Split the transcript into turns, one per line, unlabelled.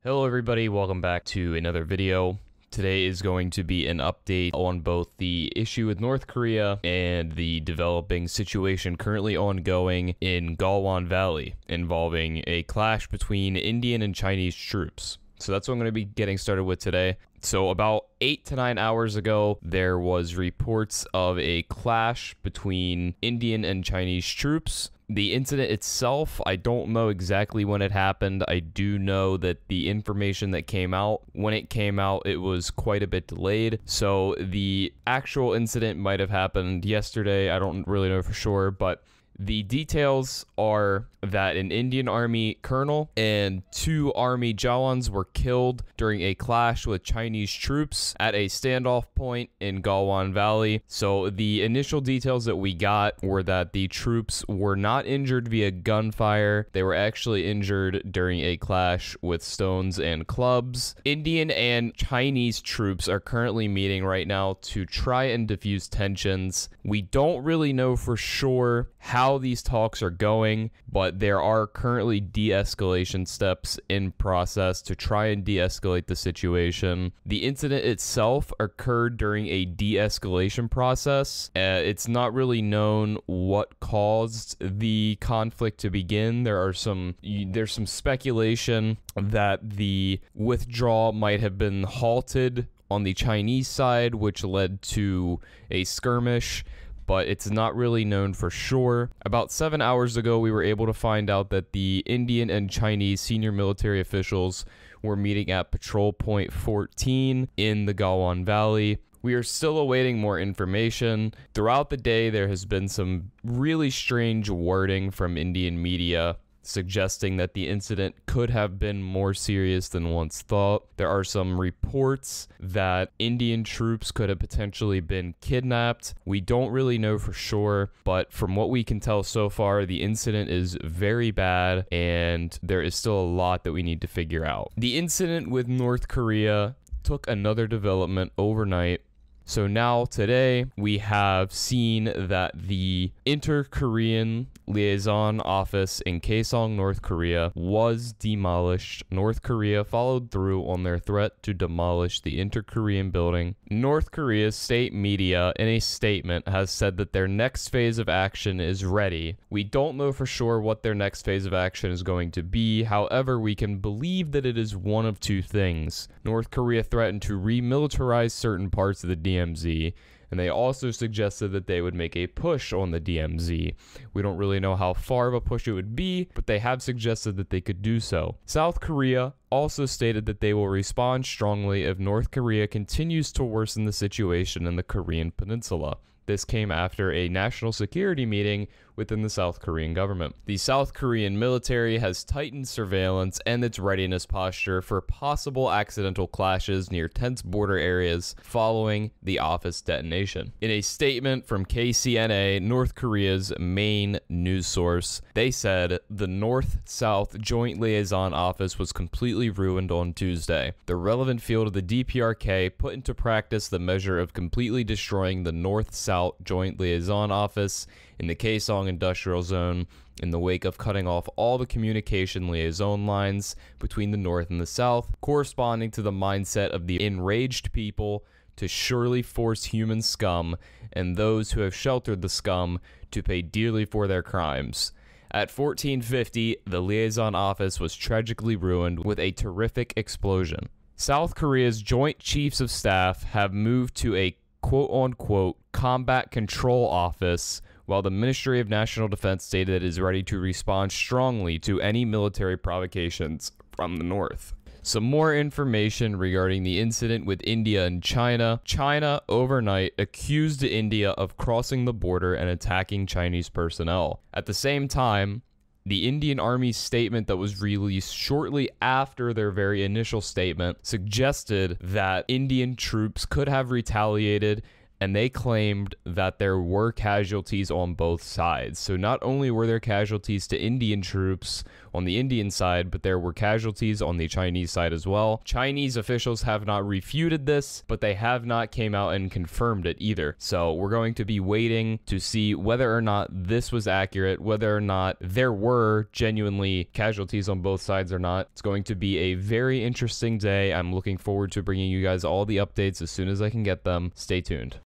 Hello everybody, welcome back to another video. Today is going to be an update on both the issue with North Korea and the developing situation currently ongoing in Galwan Valley involving a clash between Indian and Chinese troops. So that's what I'm going to be getting started with today. So about 8 to 9 hours ago, there was reports of a clash between Indian and Chinese troops. The incident itself, I don't know exactly when it happened. I do know that the information that came out, when it came out, it was quite a bit delayed. So the actual incident might have happened yesterday. I don't really know for sure, but the details are that an Indian Army colonel and 2 Army Jawans were killed during a clash with Chinese troops at a standoff point in Galwan Valley. So the initial details that we got were that the troops were not injured via gunfire. They were actually injured during a clash with stones and clubs. Indian and Chinese troops are currently meeting right now to try and diffuse tensions. We don't really know for sure how these talks are going, but there are currently de-escalation steps in process to try and de-escalate the situation. The incident itself occurred during a de-escalation process. It's not really known what caused the conflict to begin. There's some speculation that the withdrawal might have been halted on the Chinese side, which led to a skirmish, but it's not really known for sure. About 7 hours ago, we were able to find out that the Indian and Chinese senior military officials were meeting at Patrol Point 14 in the Galwan Valley. We are still awaiting more information. Throughout the day, there has been some really strange wording from Indian media suggesting that the incident could have been more serious than once thought. There are some reports that Indian troops could have potentially been kidnapped. We don't really know for sure, but from what we can tell so far, the incident is very bad and there is still a lot that we need to figure out. The incident with North Korea took another development overnight. So now today we have seen that the Inter-Korean Liaison Office in Kaesong, North Korea was demolished. North Korea followed through on their threat to demolish the Inter-Korean building. North Korea's state media in a statement has said that their next phase of action is ready. We don't know for sure what their next phase of action is going to be. However, we can believe that it is one of two things. North Korea threatened to remilitarize certain parts of the DMZ, and they also suggested that they would make a push on the DMZ. We don't really know how far of a push it would be, but they have suggested that they could do so. South Korea also stated that they will respond strongly if North Korea continues to worsen the situation in the Korean Peninsula. This came after a national security meeting within the South Korean government. The South Korean military has tightened surveillance and its readiness posture for possible accidental clashes near tense border areas following the office detonation. In a statement from KCNA, North Korea's main news source, they said the North-South Joint Liaison Office was completely ruined on Tuesday. The relevant field of the DPRK put into practice the measure of completely destroying the North-South Joint Liaison Office in the Kaesong Industrial Zone in the wake of cutting off all the communication liaison lines between the North and the South, corresponding to the mindset of the enraged people to surely force human scum and those who have sheltered the scum to pay dearly for their crimes. At 1450, the liaison office was tragically ruined with a terrific explosion. South Korea's Joint Chiefs of Staff have moved to a quote-unquote combat control office, while the Ministry of National Defense stated that it is ready to respond strongly to any military provocations from the North. Some more information regarding the incident with India and China. China overnight accused India of crossing the border and attacking Chinese personnel. At the same time, the Indian Army's statement that was released shortly after their very initial statement suggested that Indian troops could have retaliated, and they claimed that there were casualties on both sides. So not only were there casualties to Indian troops on the Indian side, but there were casualties on the Chinese side as well. Chinese officials have not refuted this, but they have not came out and confirmed it either. So we're going to be waiting to see whether or not this was accurate, whether or not there were genuinely casualties on both sides or not. It's going to be a very interesting day. I'm looking forward to bringing you guys all the updates as soon as I can get them. Stay tuned.